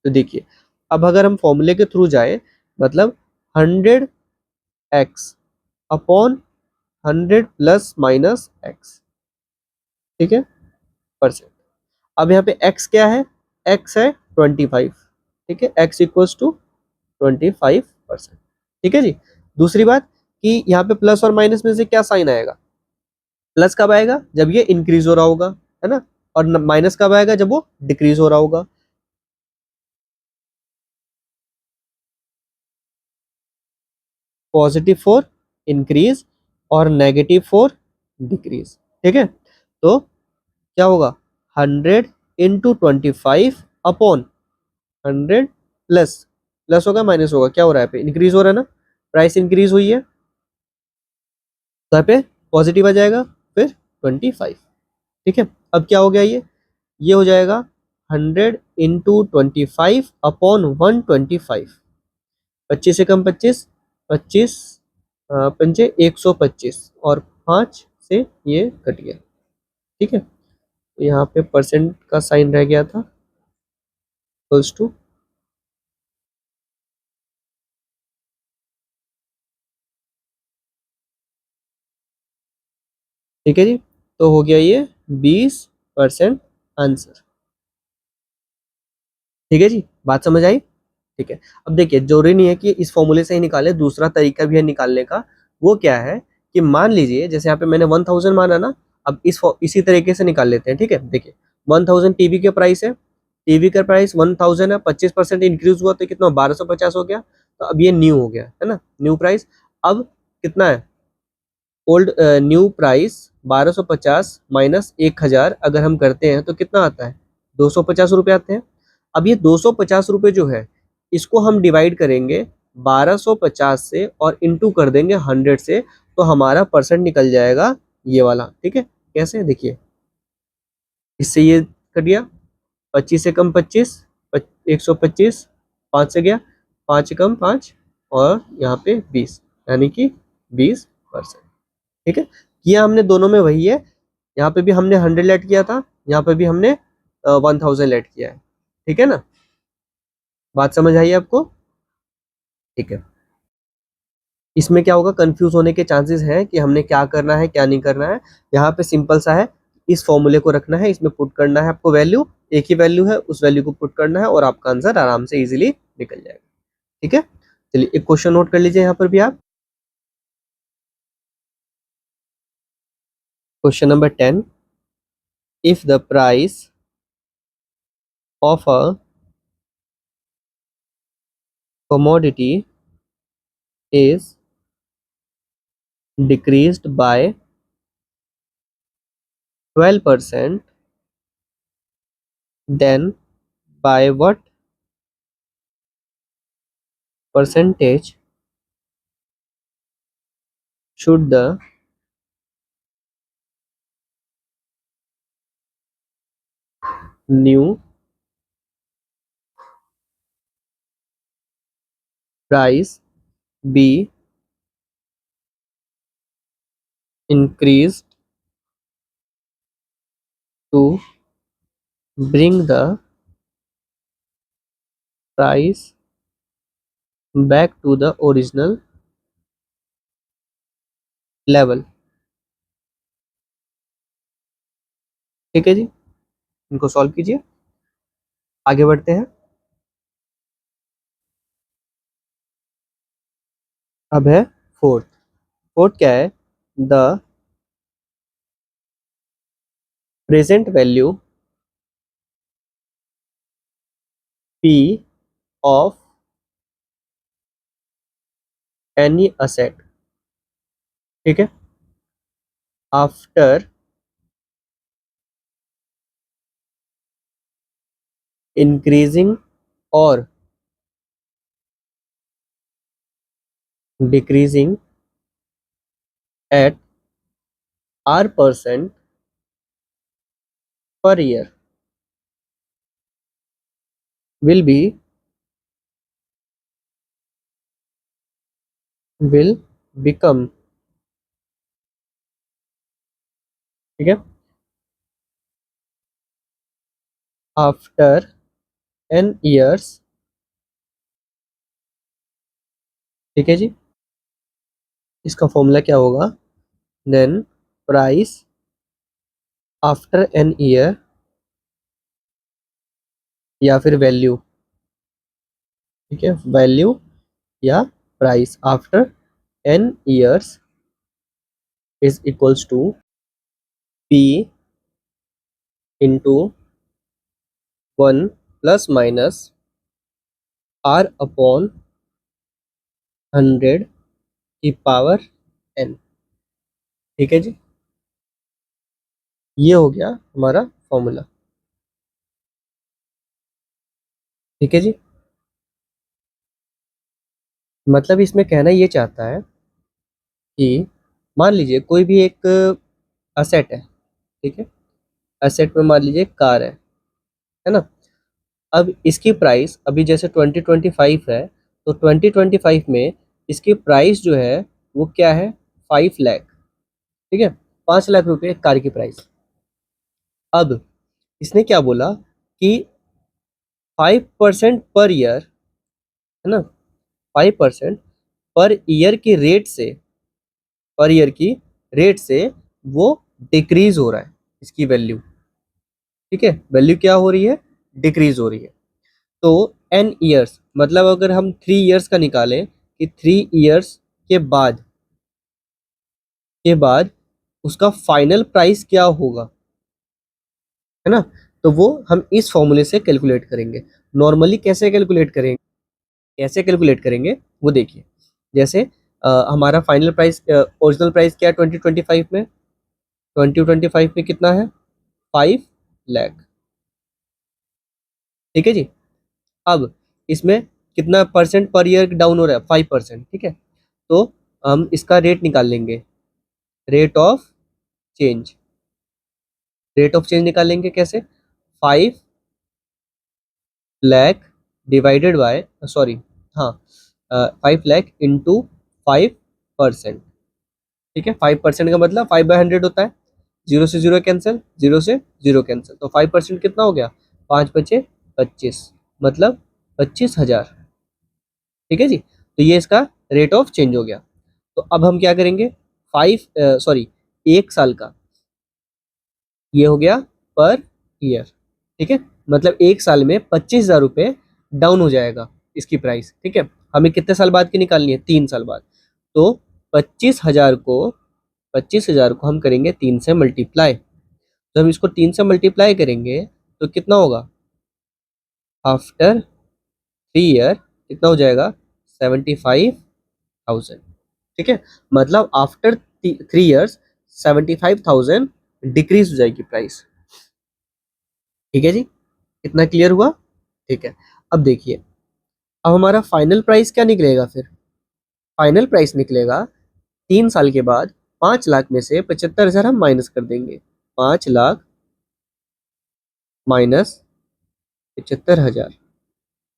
Speaker 1: तो देखिए, अब अगर हम फॉर्मूले के थ्रू जाए, मतलब 100x upon 100 plus minus x, ठीक है, परसेंट। अब यहाँ पे x क्या है? x है 25, ठीक है, x इक्वल्स टू 25%, ठीक है जी। दूसरी बात कि यहाँ पे प्लस और माइनस में से क्या साइन आएगा? प्लस कब आएगा? जब ये इंक्रीज हो रहा होगा, है ना, और माइनस कब आएगा? जब वो डिक्रीज हो रहा होगा। पॉजिटिव फॉर इंक्रीज और नेगेटिव फॉर डिक्रीज, ठीक है। तो क्या होगा? 100 इंटू 25 अपॉन 100 प्लस, प्लस होगा माइनस होगा, क्या हो रहा है? पे इंक्रीज हो रहा है ना, प्राइस इंक्रीज हुई है, तो यहाँ पे पॉजिटिव आ जाएगा, फिर 25, ठीक है। अब क्या हो गया? ये हो जाएगा 100 इंटू 25 अपॉन 125, 25 से कम 25, 25 पंचे 125 और 5 से ये कट गया, ठीक है। तो यहाँ पे परसेंट का साइन रह गया था, इक्वल्स टू, ठीक है जी। तो हो गया ये 20% आंसर, ठीक है जी। बात समझ आई? ठीक है। अब देखिए, जरूरी नहीं है कि इस फॉर्मूले से ही निकाले, दूसरा तरीका भी है निकालने का। वो क्या है कि मान लीजिए जैसे यहाँ पे मैंने 1000 माना ना, अब इसी तरीके से निकाल लेते हैं, ठीक है। देखिए 1000 टीवी के प्राइस है, टीवी का प्राइस 1000 है, 25% इंक्रीज हुआ तो कितना? 1250 हो गया। तो अब ये न्यू हो गया, है ना, न्यू प्राइस। अब कितना है? ओल्ड न्यू प्राइस 1250 माइनस 1000 अगर हम करते हैं तो कितना आता है? 250 रुपये आते हैं। अब ये 250 रुपये जो है इसको हम डिवाइड करेंगे 1250 से और इंटू कर देंगे 100 से, तो हमारा परसेंट निकल जाएगा ये वाला। ठीक है, कैसे देखिए, इससे ये कट गया, 25 से कम 25, 125, 5 से गया, 5 से कम 5 और यहाँ पे 20, यानी कि 20%। ठीक है, किया हमने दोनों में वही है, यहाँ पे भी हमने 100 लेट किया था, यहाँ पे भी हमने 1000 लेट किया है। ठीक है ना, बात समझ आई आपको? ठीक है, इसमें क्या होगा, कंफ्यूज होने के चांसेस हैं कि हमने क्या करना है क्या नहीं करना है। यहाँ पे सिंपल सा है, इस फॉर्मूले को रखना है, इसमें पुट करना है आपको वैल्यू, एक ही वैल्यू है, उस वैल्यू को पुट करना है और आपका आंसर आराम से इजीली निकल जाएगा। ठीक है, चलिए एक क्वेश्चन नोट कर लीजिए यहाँ पर भी आप। Question number 10, if the price of a commodity is decreased by 12%, then by what percentage should the new price be increased to bring the price back to the original level? ठीक है जी, इनको solve कीजिए, आगे बढ़ते हैं। अब है fourth. Fourth क्या है, the present value P of any asset, ठीक है, after increasing or decreasing at R% per year will become, ठीक है, आफ्टर n years, ठीक है जी। इसका फॉर्मूला क्या होगा, then price after n year या फिर वैल्यू, ठीक है, वैल्यू या price after n years is equals to P into 1 plus minus R upon 100 की पावर n। ठीक है जी, ये हो गया हमारा फॉर्मूला। ठीक है जी, मतलब इसमें कहना ये चाहता है कि मान लीजिए कोई भी एक असेट है, ठीक है, असेट में मान लीजिए कार है ना। अब इसकी प्राइस अभी जैसे 2025 है, तो 2025 में इसकी प्राइस जो है वो क्या है, 5 लाख, ठीक है, 5 लाख रुपए एक कार की प्राइस। अब इसने क्या बोला कि 5% पर ईयर, है ना, 5% पर ईयर की रेट से, पर ईयर की रेट से वो डिक्रीज हो रहा है इसकी वैल्यू। ठीक है, वैल्यू क्या हो रही है, डिक्रीज हो रही है। तो n ईयर्स, मतलब अगर हम 3 ईयर्स का निकालें कि 3 ईयर्स के बाद उसका फाइनल प्राइस क्या होगा, है ना, तो वो हम इस फॉर्मूले से कैलकुलेट करेंगे। नॉर्मली कैसे कैलकुलेट करेंगे, वो देखिए। जैसे हमारा फाइनल प्राइस, ओरिजिनल प्राइस क्या है 2025 में, 2025 में कितना है, 5 लाख, ठीक है जी। अब इसमें कितना परसेंट पर ईयर डाउन हो रहा है, 5%, ठीक है। तो हम इसका रेट निकाल लेंगे, rate of change. Rate of change निकालेंगे कैसे, 5 लाख डिवाइडेड बाय, सॉरी, हाँ, 5 लाख इंटू 5%, ठीक है। 5% का मतलब 5/100 होता है, जीरो से जीरो कैंसिल, जीरो से जीरो कैंसिल, तो 5% कितना हो गया, 5×5 = 25, मतलब 25,000, ठीक है जी। तो ये इसका रेट ऑफ चेंज हो गया। तो अब हम क्या करेंगे, 1 साल का, ये हो गया पर ईयर, ठीक है। मतलब 1 साल में 25,000 रुपये डाउन हो जाएगा इसकी प्राइस, ठीक है। हमें कितने साल बाद की निकालनी है, 3 साल बाद। तो 25,000 को हम करेंगे 3 से मल्टीप्लाई। तो हम इसको 3 से मल्टीप्लाई करेंगे तो कितना होगा, आफ्टर 3 ईयर कितना हो जाएगा, 75,000, ठीक है। मतलब आफ्टर 3 ईयर्स 75,000 डिक्रीज हो जाएगी प्राइस, ठीक है जी। इतना क्लियर हुआ, ठीक है। अब देखिए, अब हमारा फाइनल प्राइस क्या निकलेगा फिर, फाइनल प्राइस निकलेगा 3 साल के बाद 5 लाख में से 75,000 हम माइनस कर देंगे, 5 लाख माइनस 75,000,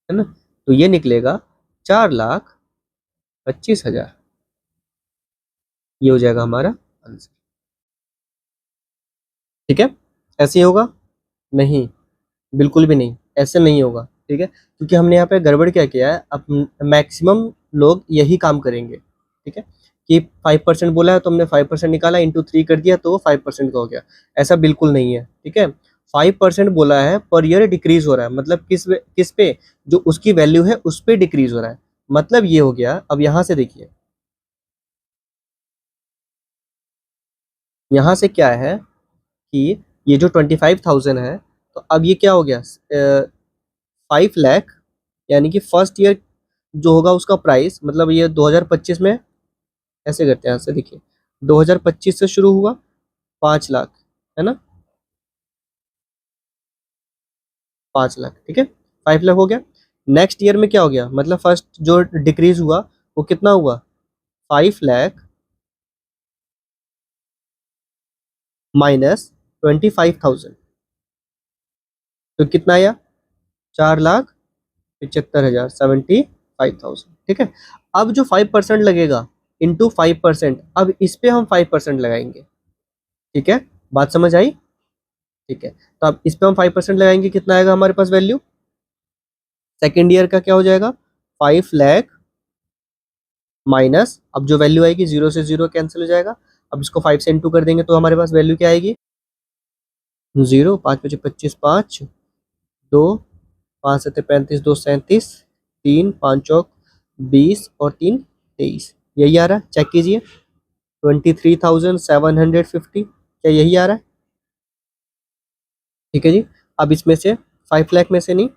Speaker 1: है ना। तो ये निकलेगा 4,25,000, ये हो जाएगा हमारा आंसर, ठीक है। ऐसे ही होगा, नहीं, बिल्कुल भी नहीं, ऐसे नहीं होगा, ठीक है। क्योंकि हमने यहाँ पे गड़बड़ क्या किया है, अब मैक्सिमम लोग यही काम करेंगे, ठीक है, कि 5% बोला है तो हमने 5% निकाला, इंटू 3 कर दिया तो वो 5% का हो गया। ऐसा बिल्कुल नहीं है, ठीक है। 5% बोला है, पर ईयर डिक्रीज हो रहा है, मतलब किस पे, जो उसकी वैल्यू है उस पे डिक्रीज हो रहा है, मतलब ये हो गया। अब यहाँ से देखिए, यहाँ से क्या है कि ये जो 25,000 है, तो अब ये क्या हो गया, 5 लाख, यानी कि फर्स्ट ईयर जो होगा उसका प्राइस, मतलब ये 2025 में, ऐसे करते हैं यहाँ से देखिए, 2025 से शुरू हुआ 5 लाख, है ना, 5 लाख, ठीक है, 5 लाख हो गया। नेक्स्ट ईयर में क्या हो गया, मतलब फर्स्ट जो डिक्रीज हुआ वो कितना हुआ, 5 लाख माइनस 25,000, तो कितना आया, 4,75,000, 75,000, ठीक है। अब जो 5% लगेगा, इंटू 5%, अब इस पे हम 5% लगाएंगे, ठीक है। बात समझ आई, ठीक है। तो अब इस पे हम 5% लगाएंगे, कितना आएगा हमारे पास वैल्यू, सेकेंड ईयर का क्या हो जाएगा, 5 लाख माइनस, अब जो वैल्यू आएगी, जीरो से जीरो कैंसिल हो जाएगा। अब इसको 5 से इंटू कर देंगे तो हमारे पास वैल्यू क्या आएगी, जीरो, 5×5 = 25, 5, 2, 5×7 = 35, 2 37, 3, 5 × 20 और 3 23, यही आ रहा है, चेक कीजिए, 23,750, क्या यही आ रहा है, ठीक है जी। अब इसमें से 5 लाख में से नहीं,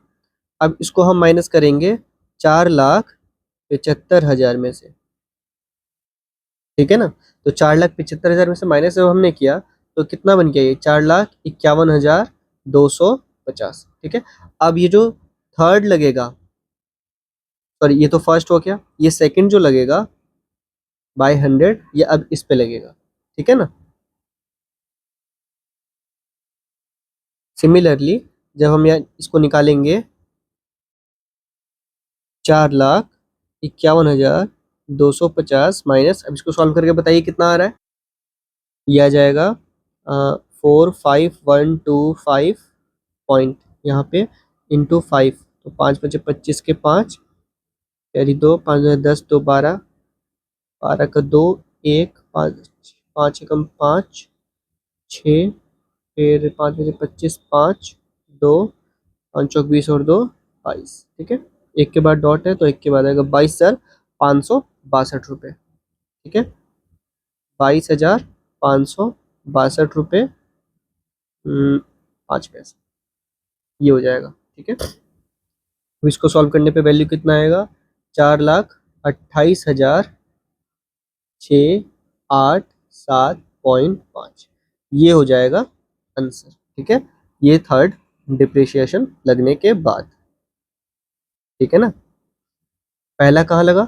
Speaker 1: अब इसको हम माइनस करेंगे 4,75,000 में से, ठीक है ना। तो 4,75,000 में से माइनस जब हमने किया तो कितना बन गया, ये 4,51,250, ठीक है। अब ये जो थर्ड लगेगा, सॉरी, ये तो फर्स्ट हो गया, ये सेकंड जो लगेगा बाय 100, ये अब इस पे लगेगा, ठीक है ना। सिमिलरली जब हम यहाँ इसको निकालेंगे, 4,51,250 माइनस, अब इसको सॉल्व करके बताइए कितना आ रहा है, ये आ जाएगा 4,5,125 पॉइंट, यहाँ पे इंटू 5, तो 5×5 = 25 के 5, कैरी 2, 5×10 2 12, 12 का 2 1, 5 5 एकम 5, 6, फिर 5×25 5, 2, 5 चौक 20 और 2 22, ठीक है। एक के बाद डॉट है तो एक के बाद आएगा 22,562 रुपये, ठीक है, 22,562 रुपये 5 पैसे, ये हो जाएगा, ठीक है। तो इसको सॉल्व करने पे वैल्यू कितना आएगा, 4,28,687.5, ये हो जाएगा आंसर, ठीक है। ये थर्ड डिप्रिशिएशन लगने के बाद, ठीक है ना। पहला कहाँ लगा,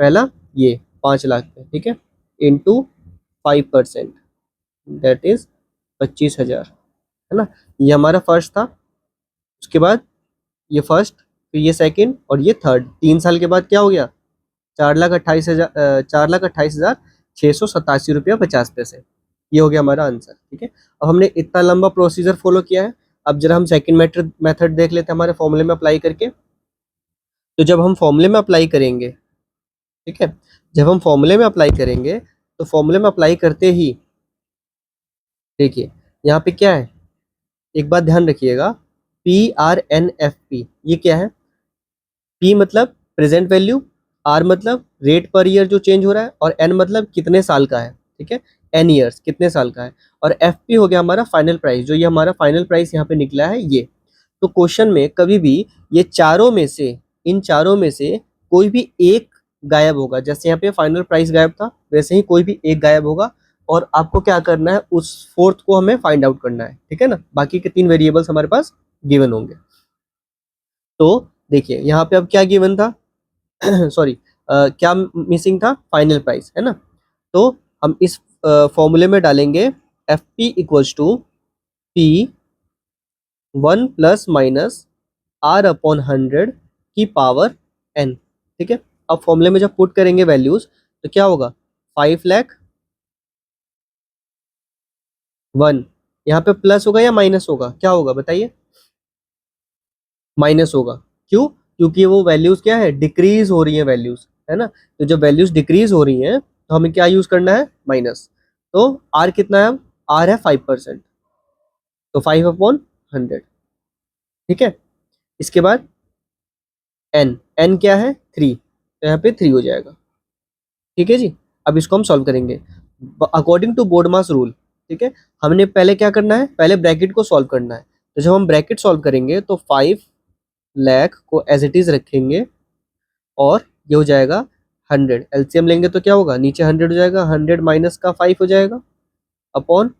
Speaker 1: पहला ये 5 लाख पे, ठीक है, इंटू 5%, दैट इज 25,000, है ना। ये हमारा फर्स्ट था, उसके बाद ये फर्स्ट, फिर ये सेकंड और ये थर्ड। 3 साल के बाद क्या हो गया, 4,28,000, 4,28,687 रुपया 50 पैसे। ये हो गया हमारा आंसर, ठीक है। अब हमने इतना लंबा प्रोसीजर फॉलो किया है। अब जरा हम सेकंड मेथड देख लेते हैं हमारे फॉर्मूले में अप्लाई करके। तो जब हम फॉर्मूले में अप्लाई करेंगे, ठीक है, जब हम फॉर्मूले में अप्लाई करेंगे तो फॉर्मूले में अप्लाई करते ही देखिए यहाँ पे क्या है, एक बात ध्यान रखिएगा, PRNFP, ये क्या है। P मतलब प्रेजेंट वैल्यू, R मतलब रेट पर ईयर जो चेंज हो रहा है, और N मतलब कितने साल का है, ठीक है, N ईयर्स कितने साल का है, और FP हो गया हमारा फाइनल प्राइस, जो ये हमारा फाइनल प्राइस यहाँ पे निकला है ये। तो क्वेश्चन में कभी भी ये चारों में से, इन चारों में से कोई भी एक गायब होगा। जैसे यहाँ पे फाइनल प्राइस गायब था, वैसे ही कोई भी एक गायब होगा, और आपको क्या करना है, उस फोर्थ को हमें फाइंड आउट करना है, ठीक है ना। बाकी के 3 वेरिएबल्स हमारे पास गिवन होंगे। तो देखिए यहाँ पे अब क्या गिवन था, सॉरी, क्या मिसिंग था, फाइनल प्राइस, है ना। तो हम इस फॉर्मूले में डालेंगे F P equals to P 1 ± R/100 की पावर n, ठीक है। अब फॉर्मूले में जब पुट करेंगे वैल्यूज तो क्या होगा, 5,01,000, यहाँ पे प्लस होगा या माइनस होगा, क्या होगा बताइए, माइनस होगा। क्यों, क्योंकि वो वैल्यूज क्या है, डिक्रीज हो रही है वैल्यूज, है ना। तो जब वैल्यूज डिक्रीज हो रही हैं तो हमें क्या यूज करना है, माइनस। तो आर कितना है, अब आर है 5%, तो 5/100, ठीक है। इसके बाद एन, एन क्या है 3, तो यहाँ पे 3 हो जाएगा, ठीक है जी। अब इसको हम सॉल्व करेंगे अकॉर्डिंग टू बोर्डमास रूल, ठीक है। हमने पहले क्या करना है, पहले ब्रैकेट को सॉल्व करना है। तो जब हम ब्रैकेट सॉल्व करेंगे तो 5 लाख को एज इट इज रखेंगे, और ये हो जाएगा 100, एलसीएम लेंगे तो क्या होगा, नीचे 100 हो जाएगा, 100 माइनस का 5 हो जाएगा, अपॉन,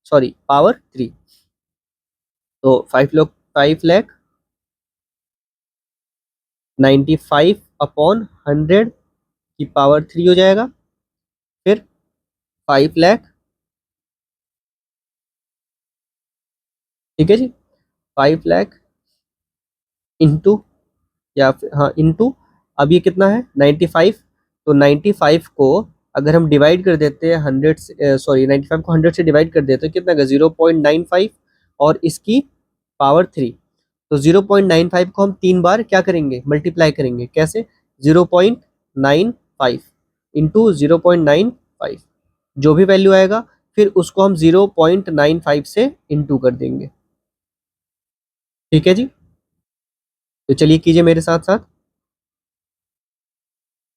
Speaker 1: सॉरी, पावर 3। तो 5 लाख 95/100 की पावर 3 हो जाएगा। फिर 5 लाख, ठीक है जी, 5 लाख इंटू, या फिर हाँ इंटू, अब ये कितना है 95, तो 95 को अगर हम डिवाइड कर देते हैं 100 से, सॉरी 95 को 100 से डिवाइड कर देते हैं, कितना का 0.95, और इसकी पावर 3। तो 0.95 को हम 3 बार क्या करेंगे, मल्टीप्लाई करेंगे, कैसे, 0.95 इंटू 0.95, जो भी वैल्यू आएगा फिर उसको हम 0.95 से इंटू कर देंगे, ठीक है जी। तो चलिए कीजिए मेरे साथ साथ,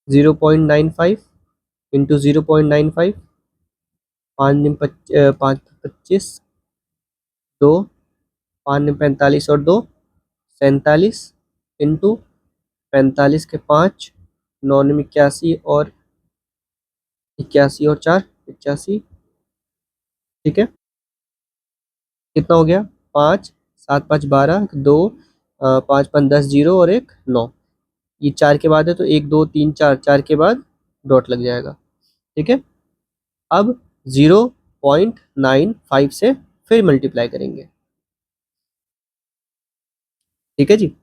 Speaker 1: 0.95 इंटू 0.95, 5×5 = 25, 2, 5×45 और 2 47, इंटू 45 के 5, 9×81 और 81 और 4 85, ठीक है। कितना हो गया, 5, 7 5 12, 2, 5 5 10, 0 और 1 9। ये 4 के बाद है तो 1 2 3 4, 4 के बाद डॉट लग जाएगा, ठीक है। अब 0.95 से फिर मल्टीप्लाई करेंगे, ठीक है जी।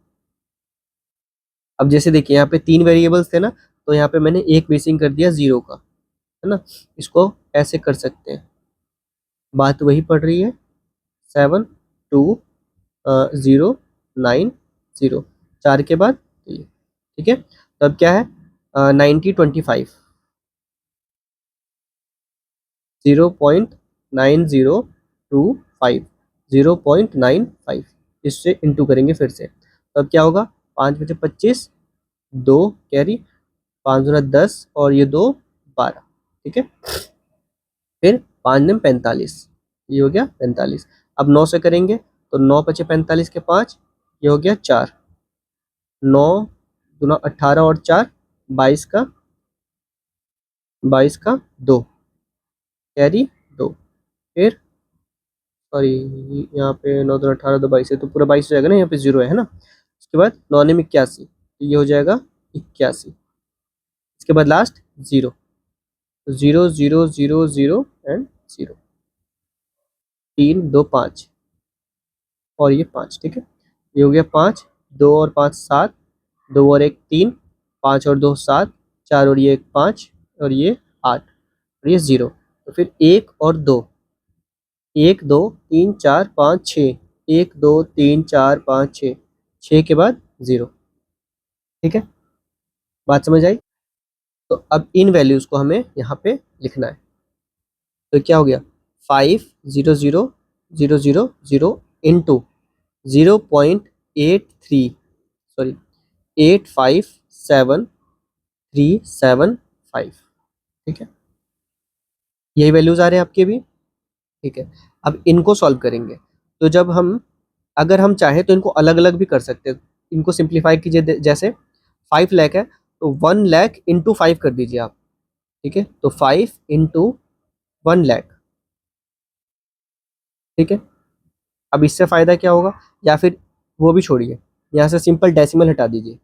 Speaker 1: अब जैसे देखिए यहाँ पे 3 वेरिएबल्स थे ना, तो यहाँ पे मैंने एक बेसिंग कर दिया 0 का, है ना। इसको ऐसे कर सकते हैं, बात वही पड़ रही है, 7 2 0 9 0, 4 के बाद ये, ठीक है। तो अब क्या है, 90 25, 0.9025, 0.95, इससे इंटू करेंगे फिर से। तो अब क्या होगा, 5×5 = 25, 2 कैरी, 5×10 और ये 2 12, ठीक है। फिर 5×9 = 45, ये हो गया 45। अब 9 से करेंगे तो 9×5 = 45 के 5, ये हो गया 4, 9×2 = 18 और 4 22 का, 22 का 2 कैरी 2, फिर सॉरी, यहाँ पे 9 2 18 2 22 है, तो पूरा 22 हो जाएगा ना, यहाँ पे 0 है ना। उसके बाद 9 9 81, तो ये हो जाएगा 81। इसके बाद लास्ट 0, 0 0 0 0 एंड 0, 3 2 5 और ये 5, ठीक है। ये हो गया 5, 2 और 5 7, 2 और 1 3, 5 और 2 7, 4 और ये 1 5 और ये 8 और ये 0। तो फिर 1 और 2, 1 2 3 4 5 6, 1 2 3 4 5 6, 6 के बाद 0, ठीक है। बात समझ आई? तो अब इन वैल्यूज को हमें यहाँ पे लिखना है। तो क्या हो गया, 5 0 0 0 0 0 इंटू 0.83, सॉरी 857 375, ठीक है। यही वैल्यूज आ रहे हैं आपके भी, ठीक है। अब इनको सॉल्व करेंगे, तो जब हम, अगर हम चाहे तो इनको अलग अलग भी कर सकते हैं। इनको सिंप्लीफाई कीजिए, जैसे 5 लाख है तो 1 लाख इंटू 5 कर दीजिए आप, ठीक है। तो 5 इंटू 1 लाख, ठीक है। अब इससे फायदा क्या होगा, या फिर वो भी छोड़िए, यहाँ से सिंपल डेसिमल हटा दीजिए।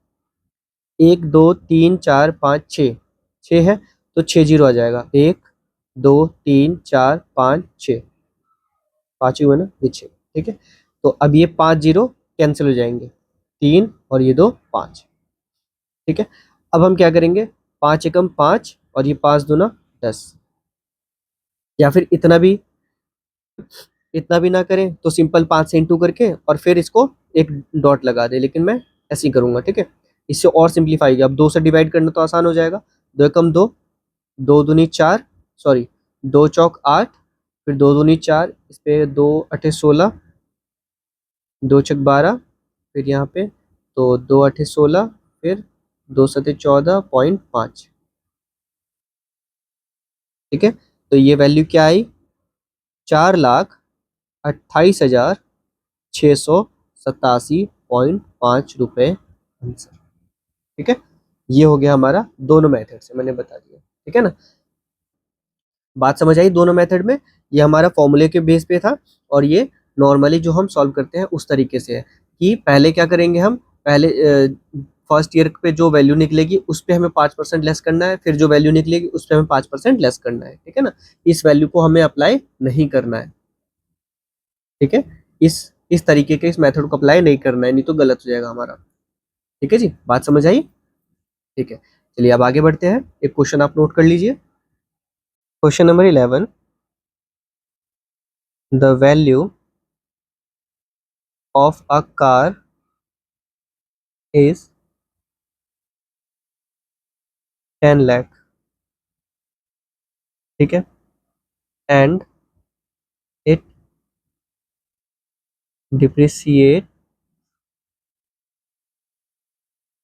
Speaker 1: 1 2 3 4 5 6, 6 है तो 6 जीरो आ जाएगा, 1 2 3 4 5 6, 5 ही हुआ ना, ये 6, ठीक है। तो अब ये 5 जीरो कैंसिल हो जाएंगे, 3 और ये 2 5, ठीक है। अब हम क्या करेंगे, 5 एकम 5 और ये 5 दूना 10, या फिर इतना भी ना करें तो सिंपल 5 से इंटू करके और फिर इसको एक डॉट लगा दे, लेकिन मैं ऐसे ही करूंगा, ठीक है। इससे और सिंप्लीफाई किया, अब 2 से डिवाइड करना तो आसान हो जाएगा, 2 एकम 2, 2 दूनी 4, सॉरी 2 चौक 8, फिर 2 दूनी 4, इस पे 2 अठे 16, 2 छक 12, फिर यहाँ पे तो 2 अठे 16, फिर 2 सते 14.5, ठीक है। तो ये वैल्यू क्या आई, 4,28,687.5 आंसर, ठीक है। ये हो गया हमारा दोनों मेथड से, मैंने बता दिया, ठीक है ना। बात समझ आई दोनों मेथड में? ये हमारा फॉर्मूले के बेस पे था, और ये नॉर्मली जो हम सॉल्व करते हैं उस तरीके से है कि पहले क्या करेंगे हम, पहले फर्स्ट ईयर पे जो वैल्यू निकलेगी उस पे हमें 5% लेस करना है, फिर जो वैल्यू निकलेगी उस पे हमें 5% लेस करना है, ठीक है ना। इस वैल्यू को हमें अप्लाई नहीं करना है, ठीक है। इस तरीके के इस मेथड को अप्लाई नहीं करना है, नहीं तो गलत हो जाएगा हमारा, ठीक है जी। बात समझ आई? ठीक है, चलिए अब आगे बढ़ते हैं। एक क्वेश्चन आप नोट कर लीजिए, question number 11, the value of a car is 10 lakh, ठीक है, and it depreciate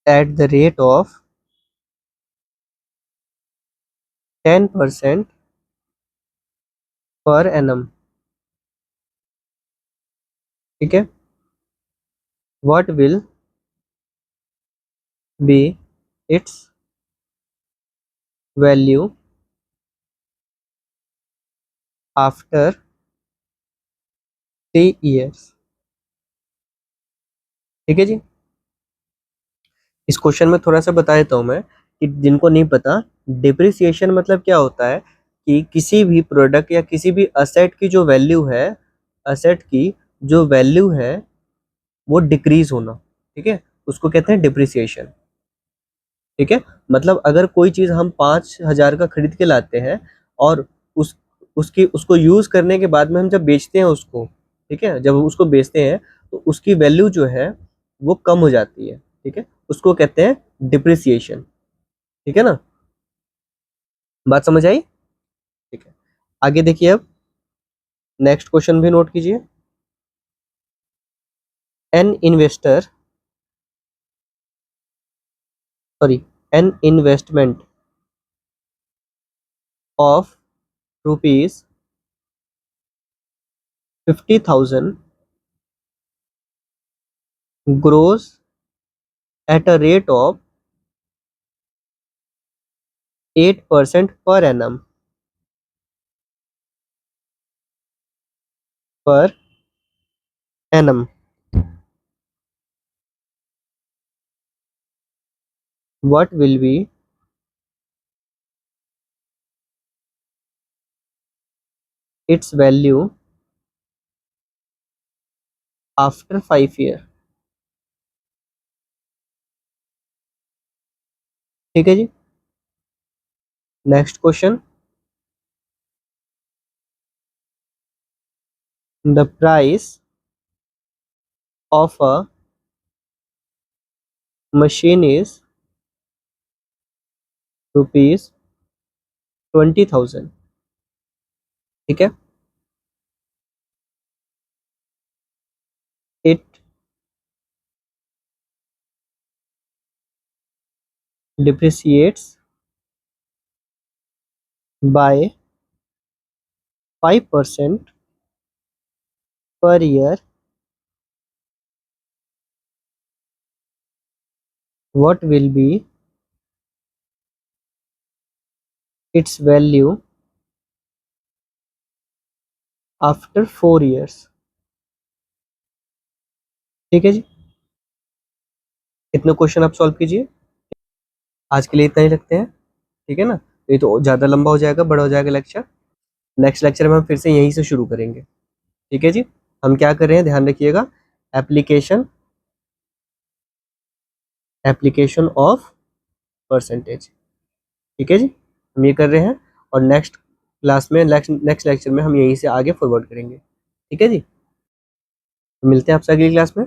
Speaker 1: at the rate of 10% per annum, ठीक है। what will be its value after 3 years, ठीक है जी। इस क्वेश्चन में थोड़ा सा बता देता हूँ मैं, कि जिनको नहीं पता, डिप्रिसिएशन मतलब क्या होता है कि किसी भी प्रोडक्ट या किसी भी असेट की जो वैल्यू है, असेट की जो वैल्यू है वो डिक्रीज होना, ठीक है, उसको कहते हैं डिप्रिसिएशन, ठीक है। मतलब अगर कोई चीज हम 5,000 का खरीद के लाते हैं और उस उसकी उसको यूज करने के बाद में हम जब बेचते हैं उसको, ठीक है, जब उसको बेचते हैं तो उसकी वैल्यू जो है वो कम हो जाती है, ठीक है, उसको कहते हैं डिप्रिसिएशन, ठीक है ना। बात समझ आई? ठीक है, आगे देखिए, अब नेक्स्ट क्वेश्चन भी नोट कीजिए। An investor, sorry, an investment of ₹50,000 grows at a rate of 8% per annum, per annum, what will be its value after 5 year। ठीक है जी। Next question, the price of a machine is ₹20,000। ठीक है। It depreciates by 5% per year, what will be its value after 4 years। ठीक है जी। इतने question आप solve कीजिए। आज के लिए इतना ही रखते हैं, ठीक है ना, ये तो ज़्यादा लंबा हो जाएगा, बड़ा हो जाएगा लेक्चर। नेक्स्ट लेक्चर में हम फिर से यहीं से शुरू करेंगे। ठीक है जी। हम क्या कर रहे हैं, ध्यान रखिएगा, एप्लीकेशन एप्लीकेशन ऑफ परसेंटेज। ठीक है जी, हम ये कर रहे हैं, और नेक्स्ट क्लास में, नेक्स्ट लेक्चर में हम यहीं से आगे फॉरवर्ड करेंगे। ठीक है जी, मिलते हैं आपसे अगली क्लास में।